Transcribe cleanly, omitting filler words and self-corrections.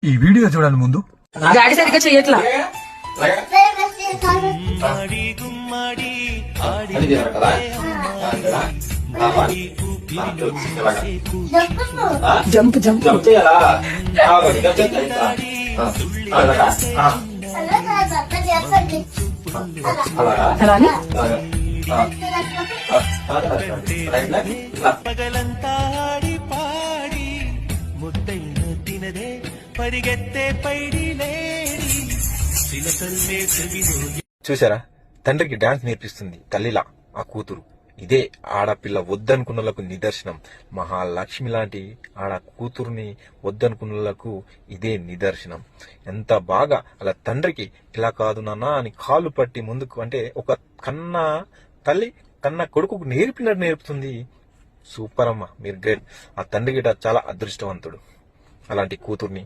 ఈ వీడియో చూడండి ముందు గాడి సరిగ్గా చెయ్యట్లా. జంప్ జంప్ అలానే పగలంతా ఆడి పాడి ముద్దైన తినదే పరిగెత్తే పైడి లేడి చిలకల్లే చెవిలో. చూసారా, తండ్రికి డాన్స్ నేర్పిస్తుంది తల్లిలా ఆ కూతురు. ఇదే ఆడపిల్ల వద్దనుకున్నలకు నిదర్శనం. మహాలక్ష్మి లాంటి ఆడ కూతురుని వద్దనుకున్నలకు ఇదే నిదర్శనం. ఎంత బాగా అలా తండ్రికి ఇలా కాదు నాన్న అని కాళ్ళు పట్టి ముందుకు అంటే ఒక కన్నా తల్లి కన్నా కొడుకుకు నేర్పినట్టు నేర్పుతుంది. సూపర్ అమ్మా, మీరు గ్రేట్. ఆ తండ్రి గిట చాలా అదృష్టవంతుడు అలాంటి కూతుర్ని